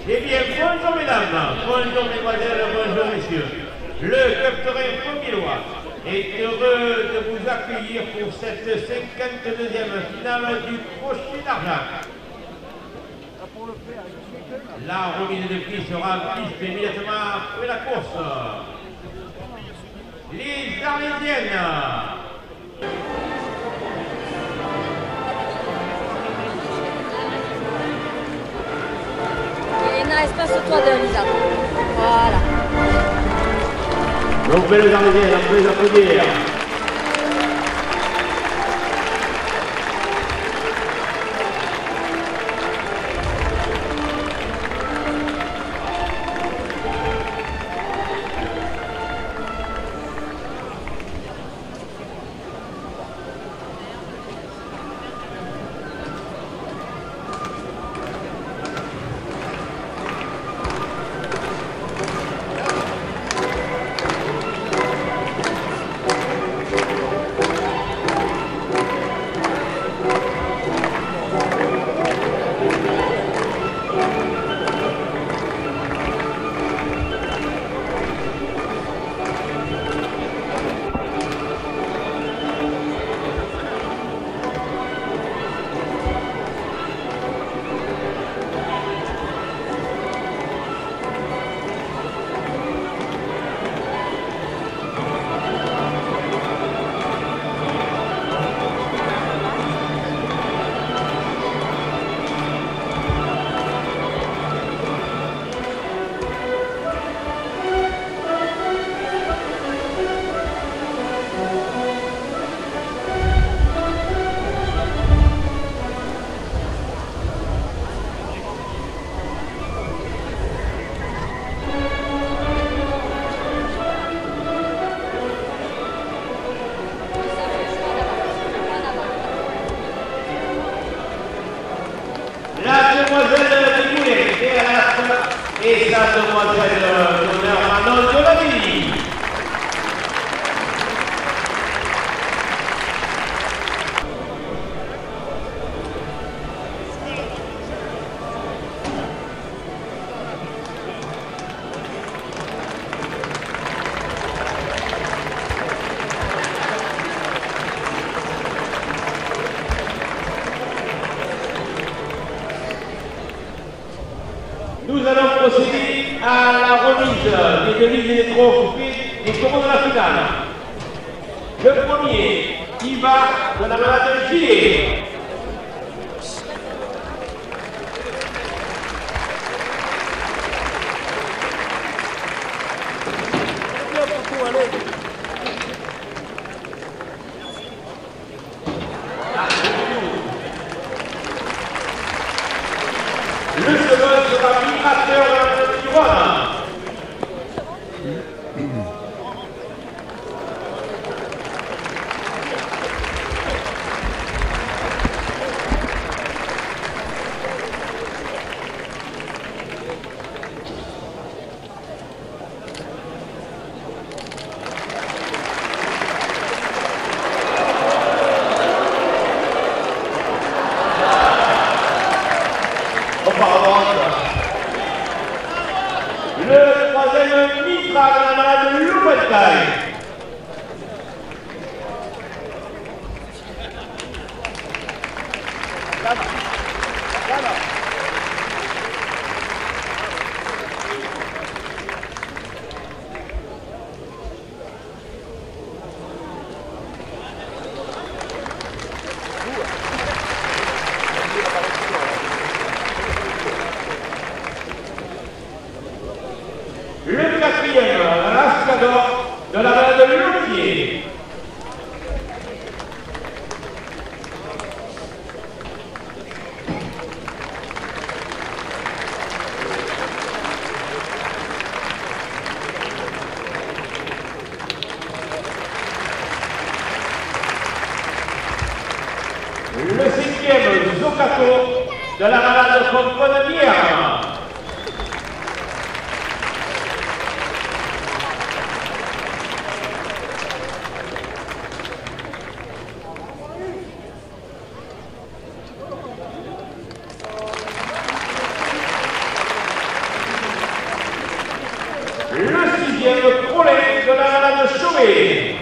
Eh bien, bonjour mesdames, bonjour mesdemoiselles, bonjour messieurs. Le Club Pomilois est heureux de vous accueillir pour cette 52e finale du Crochet d'Argent. La remise de prix sera piste immédiatement après la course. Les Arlésiennes. Elena, espace-toi de Lisa. Voilà. Donc, les Arlésiennes, on peut les applaudir. La demoiselle Moulet, et sa demoiselle d'honneur Manon de la vie. Nous allons procéder à la remise des devises et des trophées des taureaux de la finale. Le premier qui va de la malade Gilet. Le second sera migrateur du Rhône. Le troisième mitra de la malade Loubetaille. Le quatrième, l'Ascador de la malade Loupier. Le cinquième, Zocato de la malade Compagnière. Le sixième prolet de la Madame Chauvet.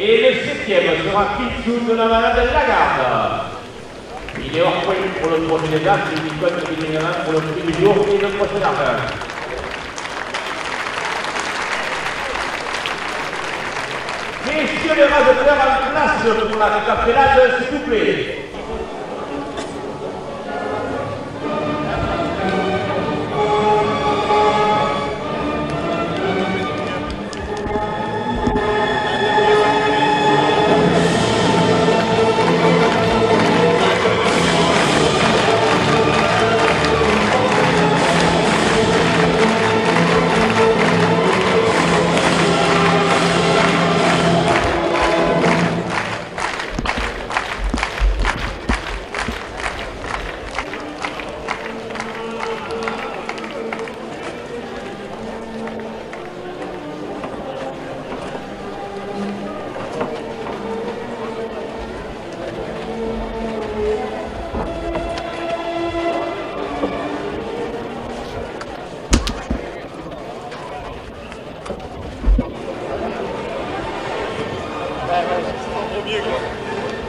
Et le septième sera Kitsu de la Malade Lagarde. Il est hors point pour le prochain étape, c'est une victoire qui est pour le prix du jour et le prochain arbre. Messieurs les raseteurs en place pour la capellade, s'il vous plaît.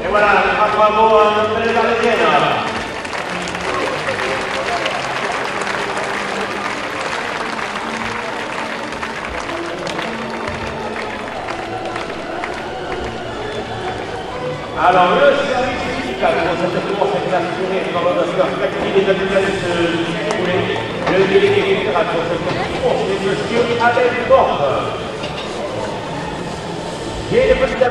Et voilà, bravo à notre Gardienne. Alors, le service médical pour cette course est assuré par le docteur Cathy des ambulances le délégué fédéral pour cette course est monsieur Alain Borg. Et le petit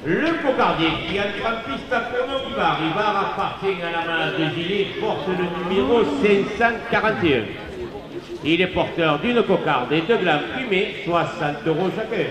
le cocardier qui a une piste pour nous Ibar. Ibar appartient à la main de gilet, porte le numéro 541. Il est porteur d'une cocarde et de glands fumés, 60 € chacun.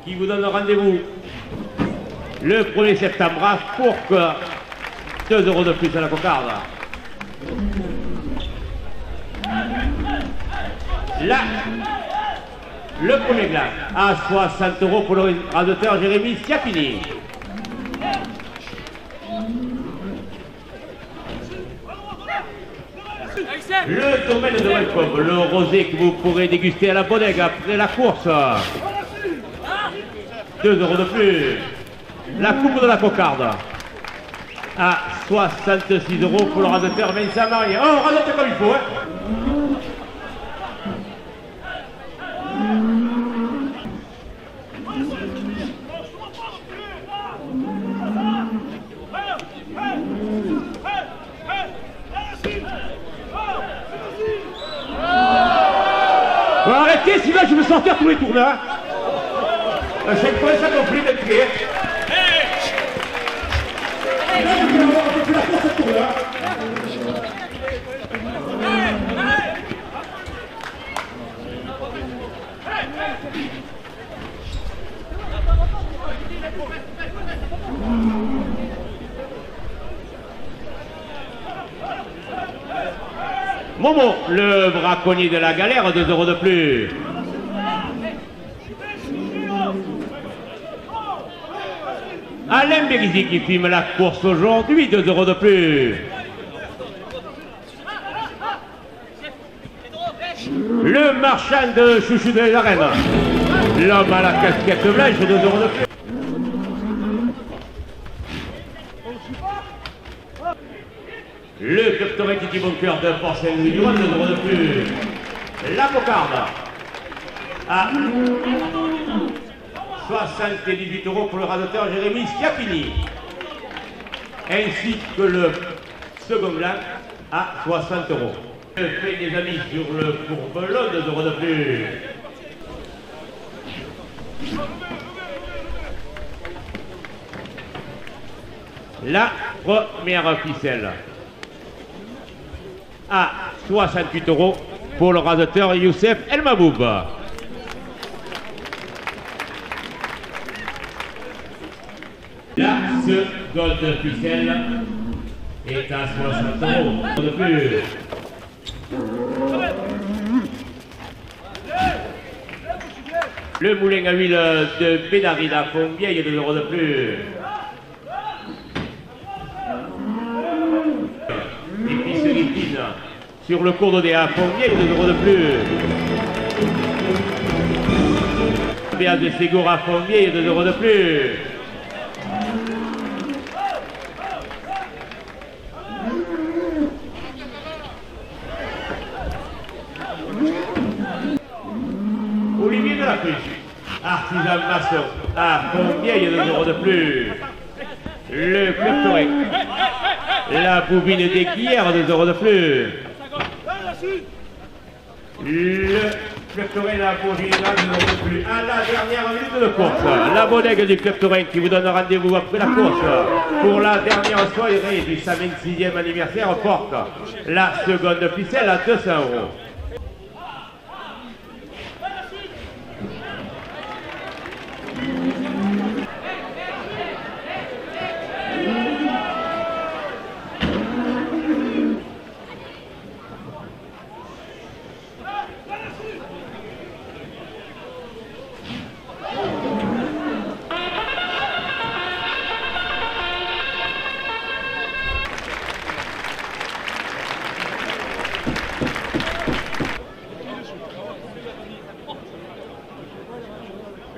Qui vous donne rendez-vous le 1er septembre à Fourques, 2 € de plus à la cocarde. Là, le premier glace à 60 € pour le radoteur Jérémy Schiappini. Le domaine de Welcome, le rosé que vous pourrez déguster à la bodega après la course. 2 € de plus. La coupe de la cocarde à 66 € pour le radoteur Vincent Marie. Oh, radote comme il faut, hein. Bon, arrêtez, sinon je vais sortir tous les tournois. À chaque fois, ça compris d'être crié. Momo, le braconnier de la galère, 2 € de plus. Alain Berizi qui filme la course aujourd'hui, 2 € de plus. Le marchand de chouchou de l'arène. L'homme à la casquette blanche, 2 euros de plus. Le Club Titi Bunker de Porcelaine Louis Duran, 2 euros de plus. La cocarde à 78 euros pour le radoteur Jérémy Schiappini. Ainsi que le second blanc à 60 euros. Je fais des amis sur le courbelot, 2 euros de plus. La première ficelle à 68 euros pour le radoteur Youssef El Maboub. La seconde ficelle est à 60 euros de plus. Le moulin à huile de Bédarida Fontvieille, 2 euros de plus. Épicerie fine sur le cours d'Odéa à Fontvieille, 2 euros de plus. Béaz de Ségour à Fontvieille, 2 euros de plus. Olivier de la Cruche, artisan maçon à Fontvieille, 2 euros de plus. Le Club Toré, la boubine d'équillère, 2 euros de plus. Le Club Toré, la bourgine, 2 euros de plus. À la dernière minute de course, la bodega du Club Toré qui vous donne rendez-vous après la course pour la dernière soirée du 126e anniversaire porte la seconde ficelle à 200 euros.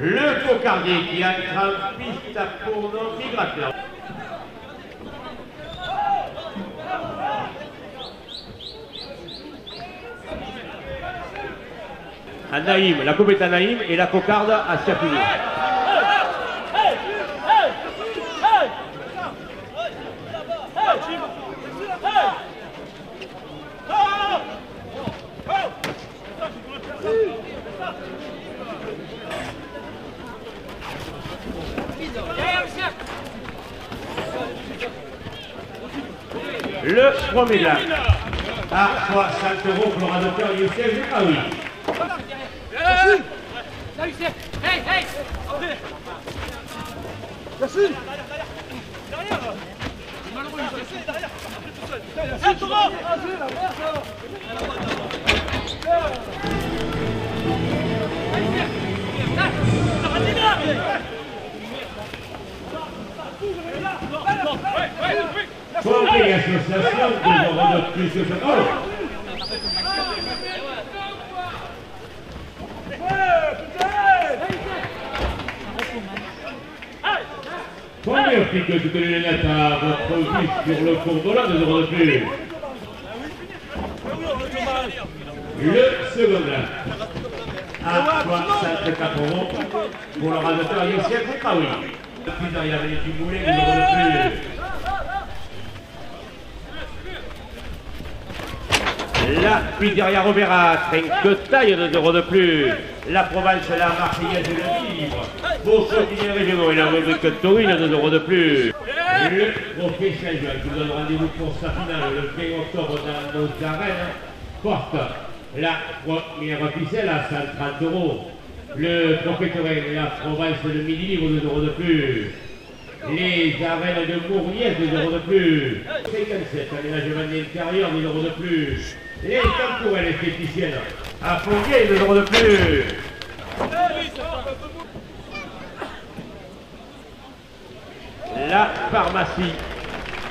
Le cocardier qui a une piste pour nos migrateurs. À Naïm, la coupe est à Naïm et la cocarde à Schiappini. Le premier blanc à 60 euros pour le radoteur Youssef Zekaoui. Formée association de euros de plus que 50 euros. Première pique de toutes les lunettes à votre vue sur le courbelat, 2 euros de plus. Le second blanc à 64 euros pour le radoteur Youssef Zekaoui. Puis derrière les petits moulins, 2 euros de plus. La pizzeria Robera, trinque-taille, 2 euros de plus. La Provence, la Marseillaise et le livre. Pour continuer régionaux et la rubrique taurine, 2 euros de plus. Le trophée Saint-Jean qui vous donne rendez-vous pour sa finale le 20 octobre dans nos arènes porte la première ficelle à 130 euros. Le trophée Touraine, la Provence, le Midi Livre, 2 euros de plus. Les arènes de Mourniès, 2 euros de plus. 57, aménagement d'intérieur, 10 euros de plus. Les temporelles esthéticiennes à Fontvieille, 2 euros de plus. La pharmacie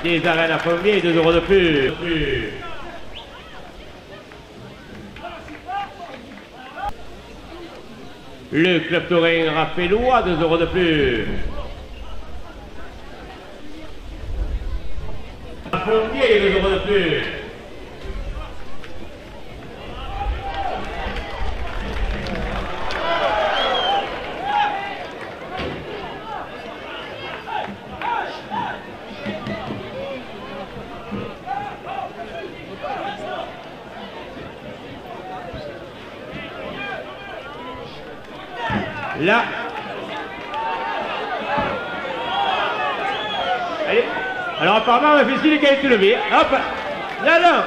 des arènes à Fontvieille, 2 euros de plus. Le club taurin Rappellois, 2 € de plus. Pompier, 2 € de plus. Là. Allez. Alors apparemment on a fait signe qu'elle est levée. Hop. Là, là.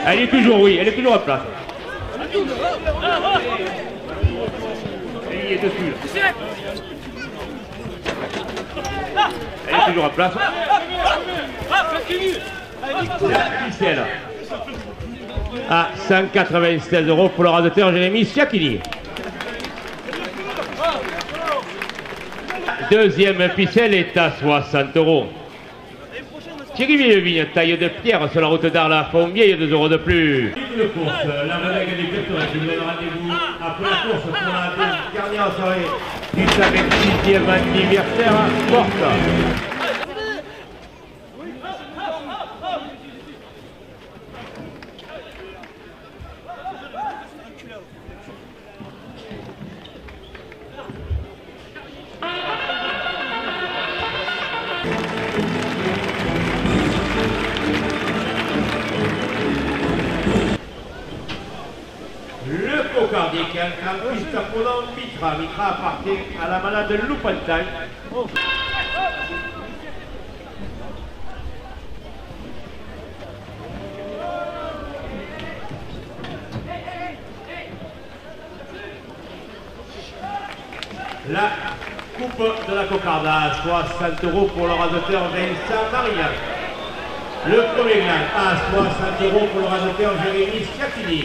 Elle est toujours, oui, elle est toujours en place. Elle est dessus. Elle est toujours en place. La ficelle à 196 € pour le radoteur Jérémy Siakini. Deuxième ficelle est à 60 €. Thierry Villevigne, taille de pierre sur la route d'Arles, Fontvieille, 2 € de plus. Une course, la relègue des Cleftorins qui vous donne rendez-vous après la course pour la dernière soirée du 56e anniversaire porte. Le cocardique, un Christophe Roland Mitra. Mitra appartient à la malade de Loupental. La coupe de la cocarde à 60 € pour le radoteur Vincent Maria. Le premier gain à 60 € pour le radoteur Jérémy Siakini.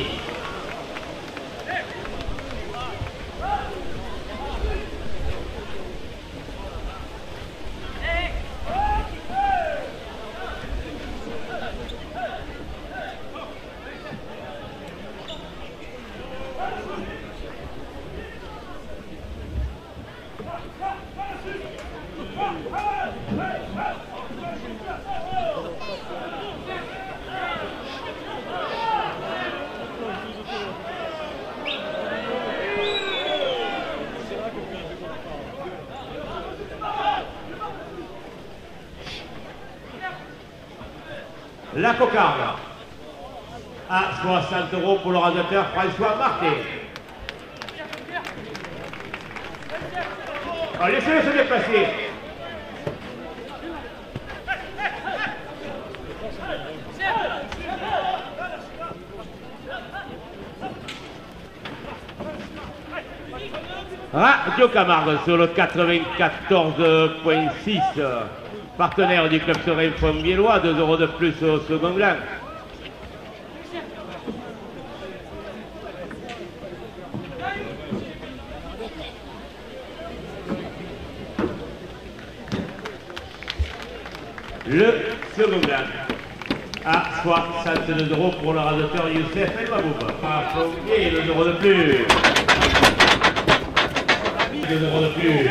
La cocarde à 60 € pour le radoteur François Marquet. Laissez-le se déplacer. Radio Camargue sur le 94.6. Partenaire du club taurin Fontvieillois, 2 € de plus au second gland. Le second gland à 62 € pour le radoteur Youssef El Maboub. À Fontvieille, 2 € de plus. 2 € de plus.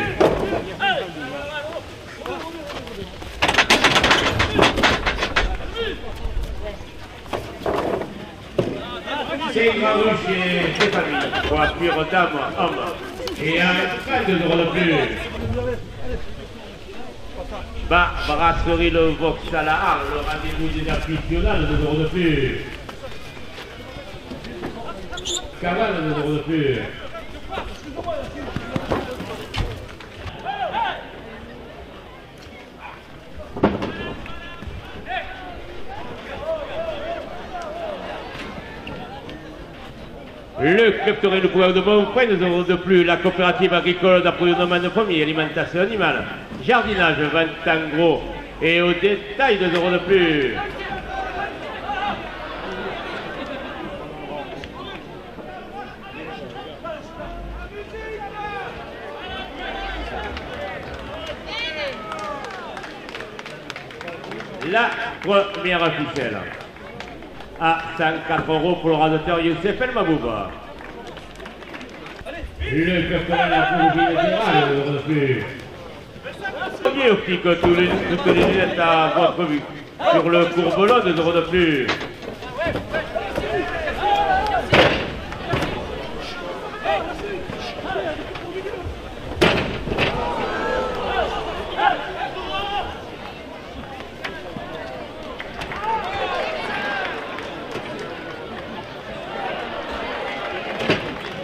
C'est Gravouche et Stéphanie, coiffure dame, homme. Et un 2 € de plus. Brasserie le Vauxhall, le rendez-vous des aficionados, 2 € de plus. Cavale, 2 € de plus. Le club taurin du couvert de Bonfray, 2 € de plus. La coopérative agricole d'approvisionnement de pommiers, alimentation animale, jardinage, vente en gros et au détail, 2 € de plus. La première ficelle à 104 € pour le radoteur Youssef El Mabouba. Le Club la Poulougie générale, de refus. Premier optique, toutes les lunettes à votre vue. Sur le courbelot, 2 € de plus.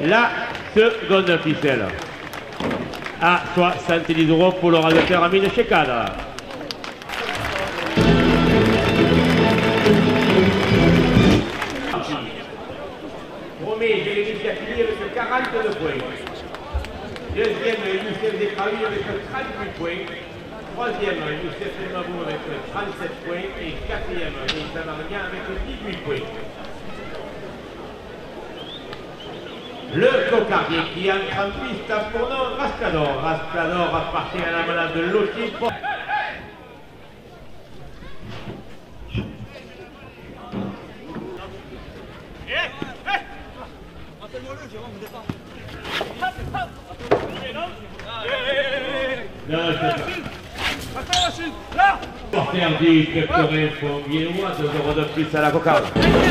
La seconde ficelle à 70 € pour le radoteur Amine Chekada. Premier, Jérémy Fiakili avec 42 points. Deuxième, Youssef Zekraoui avec 38 points. Troisième, Youssef El Mabou avec 37 points. Et quatrième, Issa Marignan avec 18 points. Le cocardier qui entre en piste pour nom Rascador. Rascador appartient à la malade de Lottier. Porteur du Club Fonguillois, 2 € de plus à la cocarde.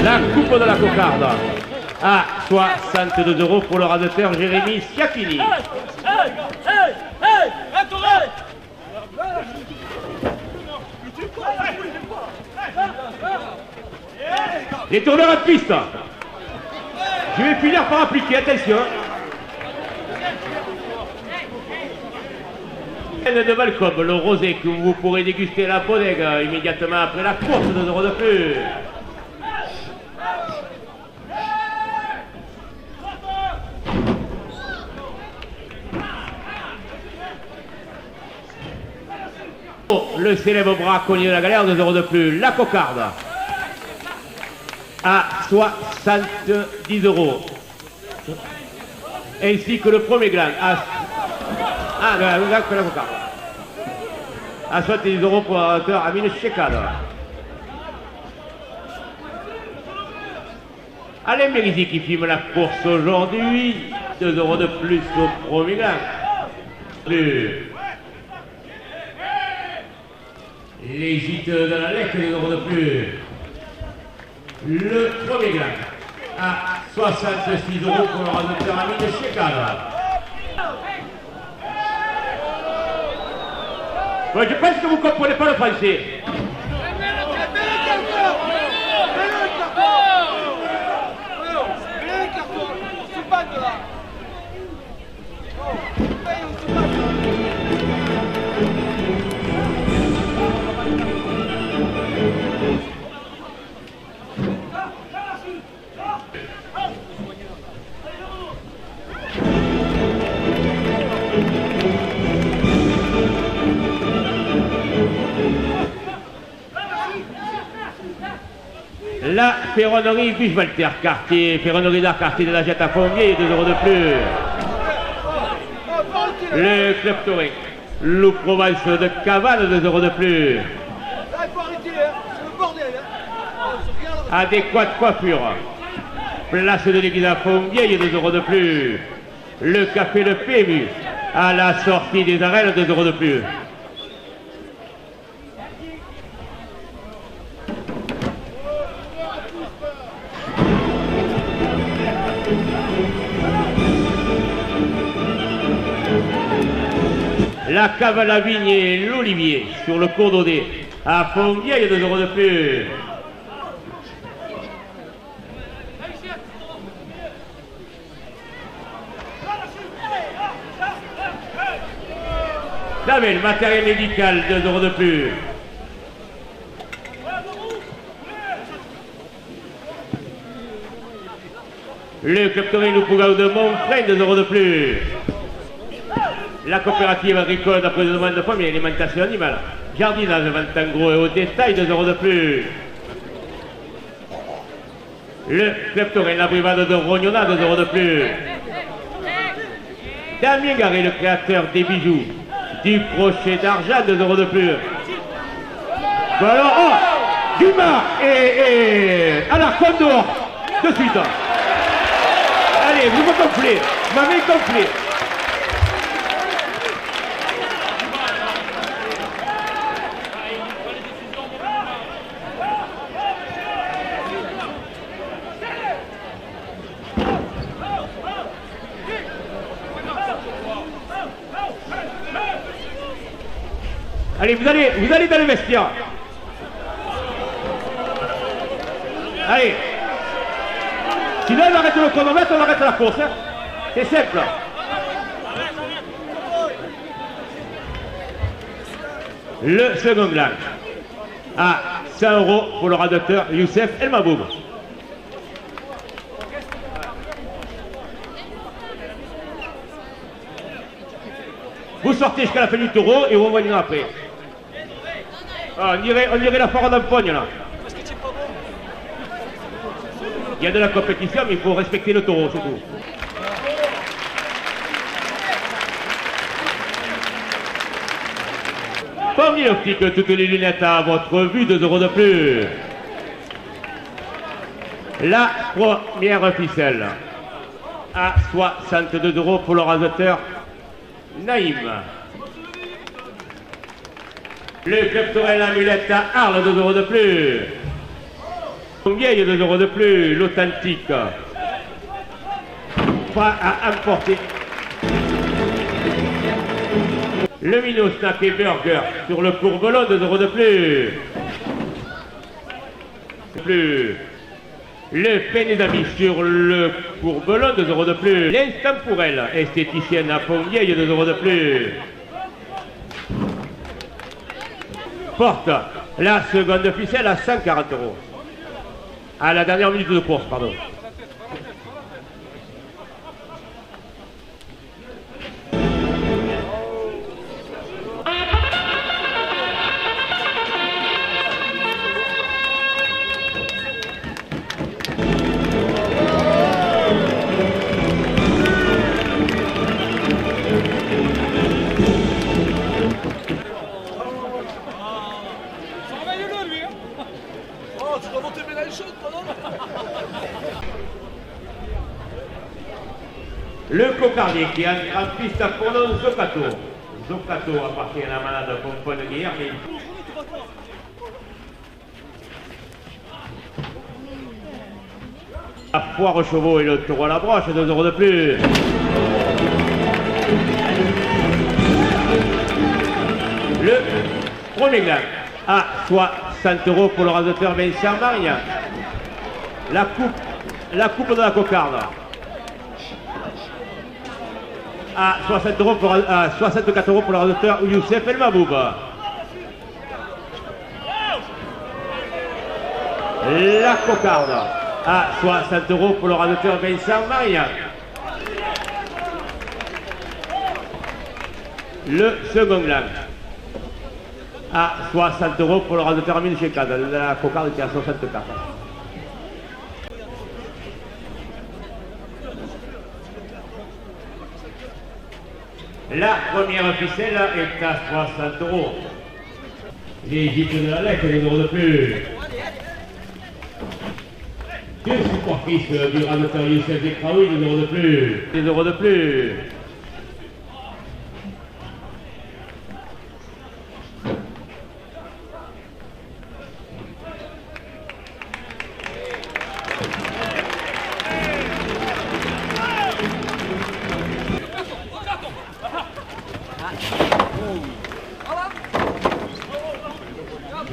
La coupe de la cocarde à 62 € pour le radoteur Jérémy Siakini. Les tourneurs de piste. Je vais finir par appliquer, attention. De Malcolm, le rosé que vous pourrez déguster à la bodega immédiatement après la course, 2 € de plus. Le célèbre braconnier de la galère, 2 € de plus. La cocarde à 70 €. Ainsi que le premier gland à la cocarde à 70 € pour l'auteur Amine Chekada. Alain Mérizi qui filme la course aujourd'hui, 2 € de plus au premier gland. Les gîtes de la Lec, 2 € de plus. Le premier gland à 66 € pour le radoteur Amine Chekada. Ouais, je pense que vous ne comprenez pas le français. La ferronnerie Buchwalter, quartier, ferronnerie d'art, quartier de la Jette à Fontvieille, 2 € de plus. Le Club Taurin, Loup Provence de Cavale, 2 € de plus. Adéquate coiffure, place de l'église à Fontvieille, 2 € de plus. Le café Le PMU, à la sortie des arènes, 2 € de plus. La cave à la vigne et l'olivier sur le cours d'Odé à Fontvieille, 2 € de plus. Davel, matériel médical, 2 € de plus. Le Club Taurin Loup-Pougaou de Montfrain, 2 € de plus. La coopérative agricole d'après de demande de famille, alimentation animale, jardinage, vente en gros et au détail, 2 € de plus. Le Club Taurin, la brivade de Rognona, 2 € de plus. Damien Garé, le créateur des bijoux, du crochet d'argent, 2 € de plus. Bon alors, Dumas et alors Condor de suite. Allez, vous me gonflez, m'avez gonflé. Allez, vous allez dans le vestiaire. Allez. Sinon, on arrête le chronomètre, on arrête la course. Hein. C'est simple. Le second gang à 100 € pour le radateur Youssef El Maboub. Vous sortez jusqu'à la fin du taureau et vous revenez après. Ah, on dirait la foire d'empoigne là. Il y a de la compétition, mais il faut respecter le taureau, c'est tout. Formule optique, toutes les lunettes à votre vue, 2 € de plus. La première ficelle à 62 € pour le rasateur Naïm. Le club Tourelle Amulette à Arles, 2 € de plus. Vieille, 2 € de plus. L'Authentique. Pas à emporter. Le Minot Snack et Burger sur le Courbelon, 2 € de plus. Le Pénédami sur le Courbelon, 2 € de plus. L'Instant pour elle, esthéticienne à Pont-Vieille, 2 € de plus. Porte la seconde ficelle à 140 €. À la dernière minute de course, pardon. Le cocardier qui entre en piste pour le Zocato. Zocato appartient à la malade Pompon de Guerre. La foire aux chevaux et le taureau à la broche, 2 € de plus. Le premier gland à 60 € pour le rasateur Vincent Maria. La coupe de la cocarde à 64 € pour le rasateur Youssef El Maboub. La cocarde à 60 € pour le rasateur Vincent Maria. Le second gland à 60 € pour le rasateur Amine Chekad. La cocarde qui est à 64. La première ficelle est à 60 €. Les gîtes de la lettre, 2 € de plus. Deux supportrices du rasateur Youssef Zekraoui, 2 € de plus. 2 € de plus.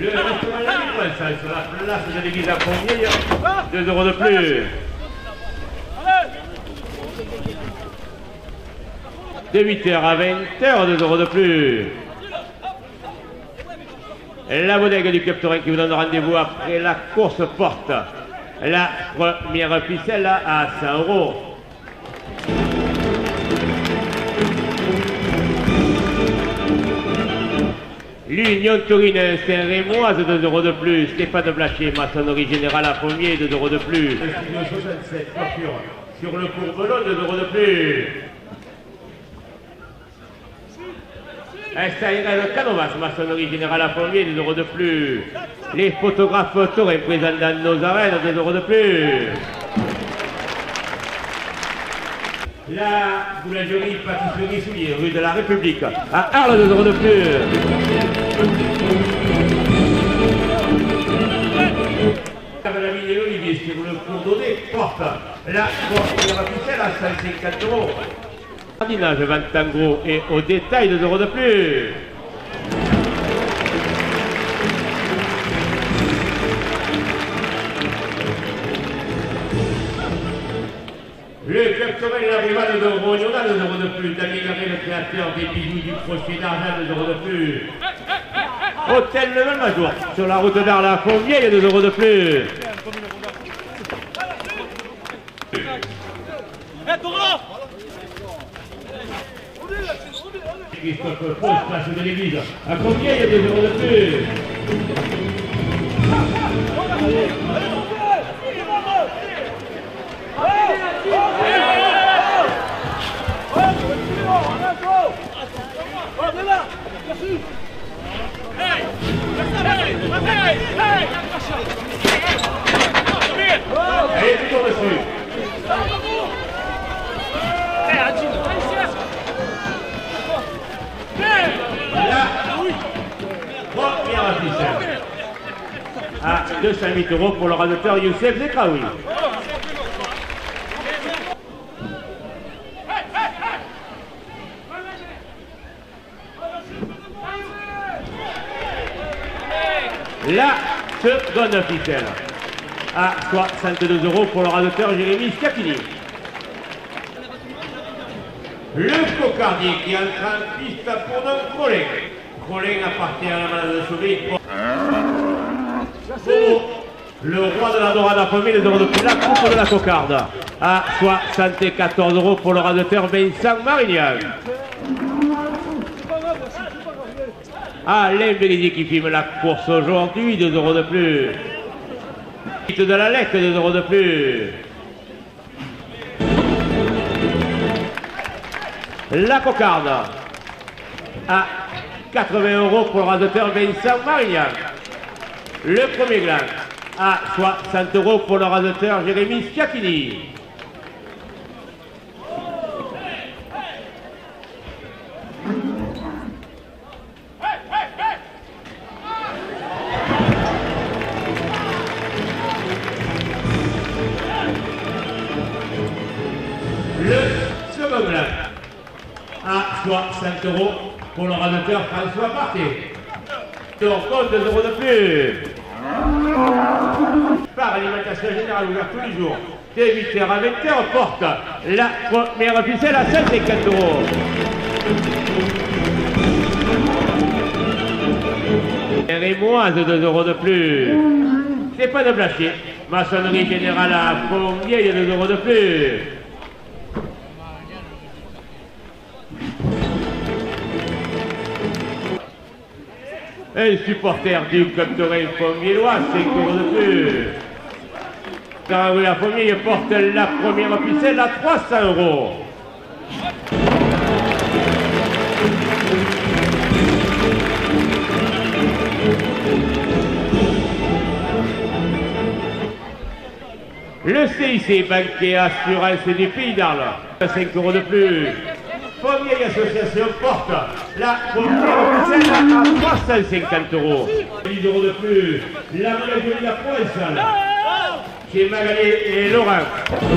Le restaurant La Mille, ça, sur la place de l'église à Pont-Vieille, 2 € de plus. De 8h à 20h, 2 € de plus. La bodega du Club Torin qui vous donne rendez-vous après la course porte. La première ficelle à 100 €. L'Union Taurine Saint-Rémoise, 2 € de plus. Stéphane Blachier, maçonnerie générale à Pommier, 2 € de plus. Le studio 67, coiffure sur le Courbelon, 2 € de plus. Ça irait le Canovas, maçonnerie générale à Pommier, 2 euros de plus. Les photographes photos représentent dans nos arènes, 2 euros de plus. La boulangerie, pâtisserie, soulier, rue de la République, à Arles, 2 euros de plus. La ville et Olivier sur le cours d'Audet porte la première officielle à 150 euros. Jardinage, vente en gros et au détail, 2 euros de plus. Le club Sorel et la rivale de Rognona, 2 euros de plus. Damien Garé, le créateur des bijoux du crochet d'argent, 2 euros de plus. Hôtel Le Malmajour, sur la route d'Arles à Fontvieille, 2 euros de plus. Christophe Fausse, place de l'église, à Fontvieille, 2 euros de plus. Allez, toujours dessus. La première affiche à 208 euros pour le radateur Youssef Zekraoui. La seconde officielle à 62 euros pour le radateur Jérémy Schiaffini. Le cocardier qui entre en piste pour notre Crolin. Crolin appartient à la malade de Souris. Le roi de la dorade à premier, les euros de plus, la coupe de la cocarde à 74 euros pour le radateur Vincent Marignac. Alain Bélizy qui filme la course aujourd'hui, 2 euros de plus. De la lettre, 2 euros de plus. La cocarde à 80 euros pour le radateur Vincent Marignac. Le premier gland à 60 euros pour le radateur Jérémy Schiaffini. Le second gland à 60 euros pour le radateur François Parté. Donc, compte 2 euros de plus. Par alimentation générale ouverte tous les jours, de 8h à 20h, porte la première officielle à 54 euros. Rémoise, 2 euros de plus. C'est pas de blacher. Maçonnerie générale à Fontvieille, 2 euros de plus. Un supporter du club de Rennes Fontvieillois, 5 euros de plus. Dans la Fontvieille porte la première officielle à 300 euros. Le CIC, banquier assurance du Pays d'Arles, 5 euros de plus. Fontvieille Association porte la première officielle à 350 euros. 10 euros de plus. La boulangerie La Provençale, chez Magali et Laurent,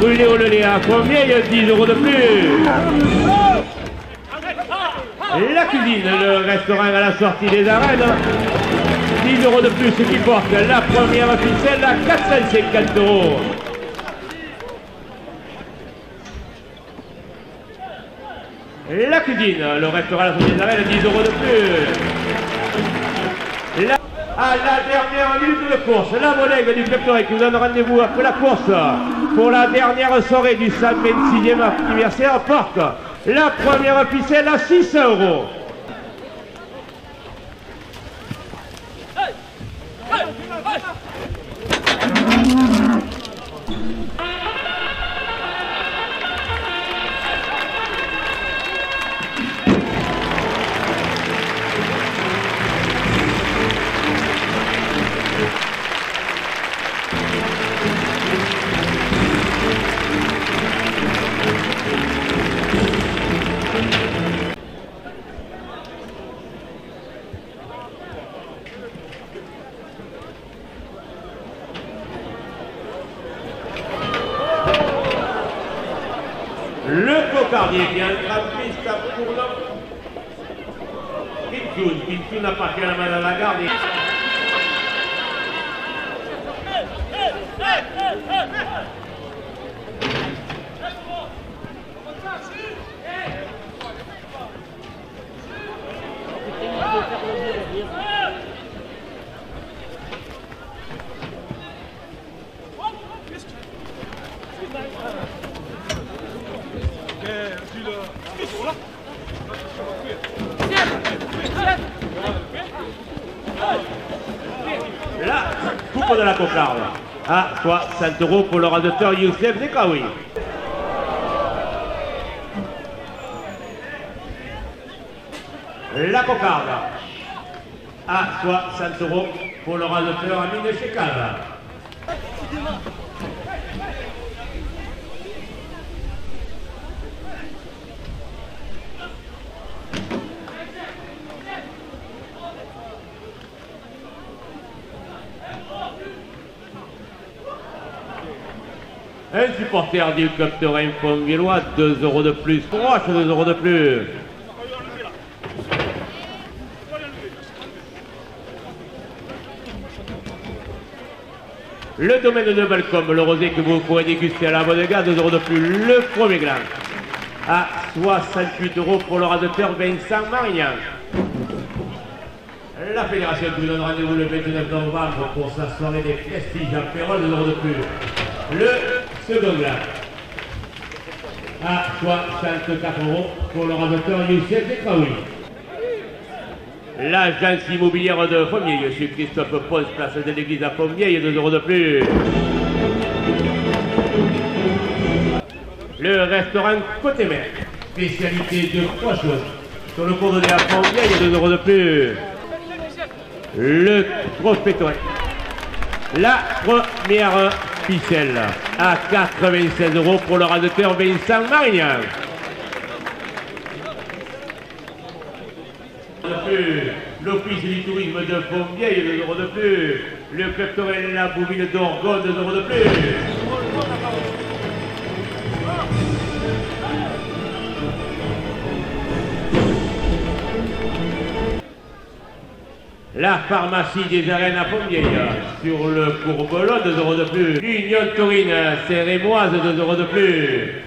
rue Léo Lelay à Fontvieille, 10 euros de plus. La cuisine, le restaurant à la sortie des arènes, 10 euros de plus, qui porte la première officielle à 450 euros. La cuisine, le restaurant à la sortie des arènes, 10 euros de plus. À la dernière minute de course, la Modègue du Club Toré qui vous donne rendez-vous après la course pour la dernière soirée du 126e anniversaire porte la première officielle à 600 euros. Barnier qui a un grappiste pour l'homme. Kinsun n'a pas fait la main à la garde. Là, coupe de la cocarde. À 60 € pour l'orateur Youssef Zekaoui. La cocarde. À 60 € pour l'orateur Amine Chekal. Un supporter du club de Rennes-Fontvieillois, 2 € de plus, proche 2 € de plus. Le domaine de Balcom, le rosé que vous pourrez déguster à la Bodega, 2 € de plus. Le premier gland à 68 € pour l'orateur Vincent Marignan. La fédération vous donne rendez-vous le 29 novembre pour sa soirée des prestiges à Pérol, 2 € de plus. Le second gland à 64 € pour l'orateur Youssef Zekaoui. L'agence immobilière de Fontvieille, je suis Christophe Pons, place de l'église à Fontvieille, 2 € de plus. Le restaurant Côté Mer, spécialité de poisson, sur le cours de la Fontvieille, 2 € de plus. Le prospecteur. La première ficelle à 96 € pour l'orateur Vincent Marignan. L'office du tourisme de Fontvieille, 2 € de plus. Le club Torel la Bouville d'Orgon, 2 € de plus. La pharmacie des arènes à Fontvieille, sur le Courbelot, 2 € de plus. L'Union Taurine Cérémoise, 2 € de plus.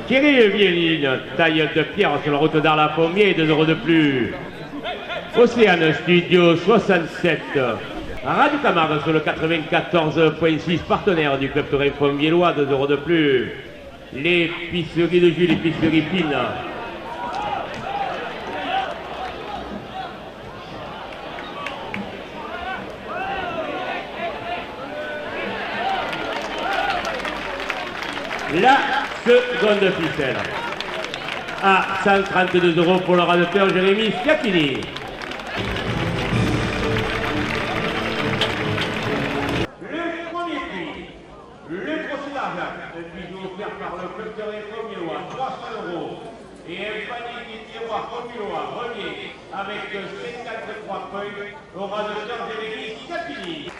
Thierry Vieline, taille de pierre sur la route d'Arles à Fontvieille, 2 € de plus. Océane Studio 67. Radio Camargue sur le 94.6, partenaire du club Torel Fontvieillois, 2 € de plus. L'épicerie de Jules, l'épicerie Pine. La seconde ficelle à 132 € pour l'orateur Jérémy Schiacchini. Le premier prix, le procès d'argent, un bijou offert par le club Torel Fontvieillois, 300 € et un panier du tiroir Fontvieillois relié avec 53 points au orateur Jérémy Schiacchini.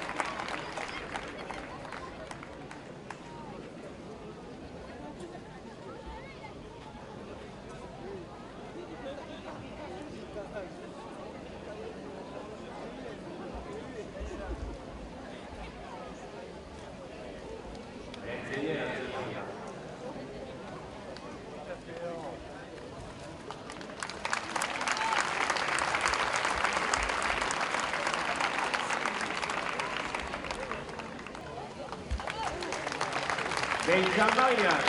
Vincent Marignan.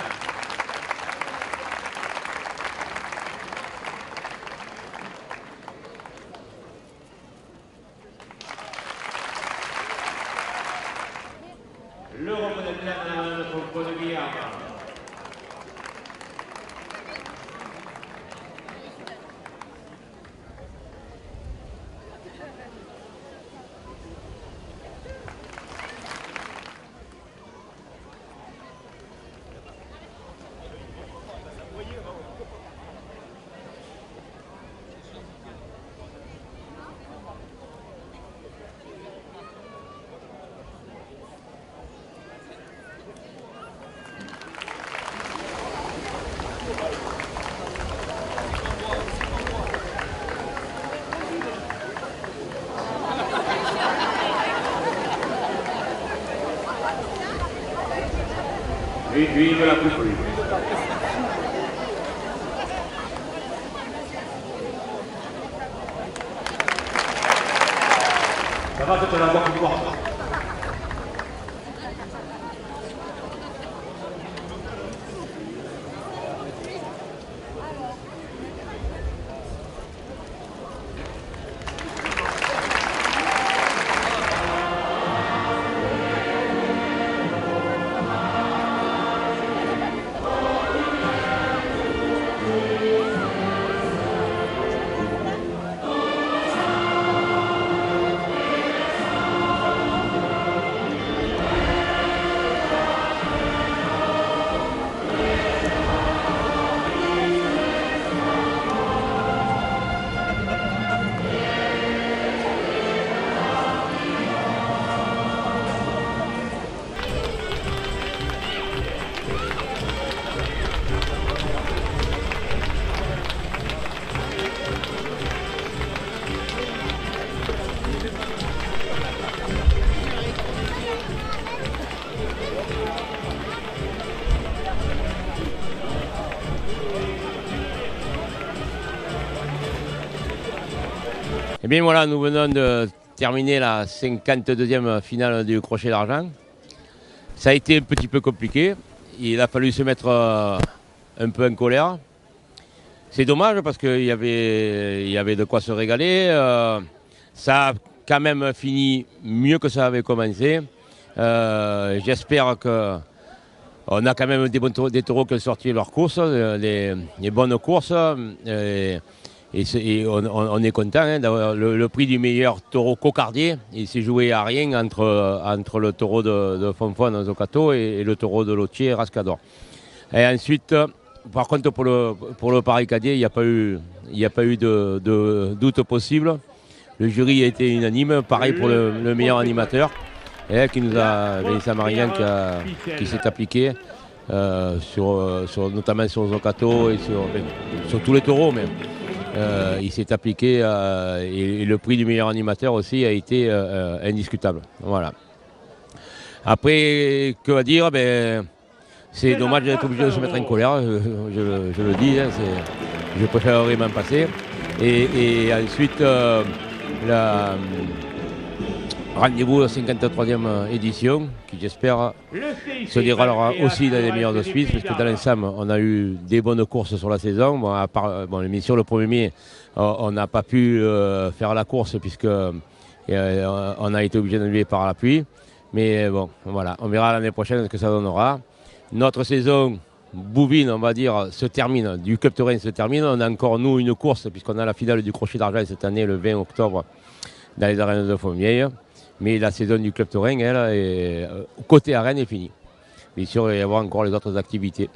Le représentant de Concours de Guillaume. Et vive la coupe. Ça va, c'est un avoir pouvoir. Eh bien voilà, nous venons de terminer la 52e finale du crochet d'argent. Ça a été un petit peu compliqué. Il a fallu se mettre un peu en colère. C'est dommage parce qu'il y avait de quoi se régaler. Ça a quand même fini mieux que ça avait commencé. J'espère qu'on a quand même des taureaux qui ont sorti leur course, les bonnes courses. Et on est content hein, d'avoir le prix du meilleur taureau cocardier. Il s'est joué à rien entre le taureau de Fonfon Zocato et le taureau de Lotier Rascador. Et ensuite, par contre, pour le pari cadet, il n'y a pas eu de doute possible. Le jury a été unanime. Pareil pour le meilleur animateur, qui nous a, Vincent Marian, qui s'est appliqué. Notamment sur Zocato et sur tous les taureaux même. Il s'est appliqué et le prix du meilleur animateur aussi a été indiscutable. Voilà. Après, que dire c'est dommage d'être obligé de se mettre en colère, je le dis, hein, je préférerais m'en passer. Et ensuite, rendez-vous à la 53e édition, qui j'espère se déroulera aussi dans les meilleurs de Suisse, parce que dans l'ensemble, on a eu des bonnes courses sur la saison. Bon, à part, sur le 1er mai, on n'a pas pu faire la course, puisque on a été obligé d'annuler par la pluie. Mais bon, voilà, on verra l'année prochaine ce que ça donnera. Notre saison bouvine, on va dire, se termine, du Club Terrain se termine. On a encore, nous, une course, puisqu'on a la finale du crochet d'argent cette année, le 20 octobre, dans les arènes de Fontvieille. Mais la saison du Club Terrain, elle, côté arène, est finie. Bien sûr, il va y avoir encore les autres activités.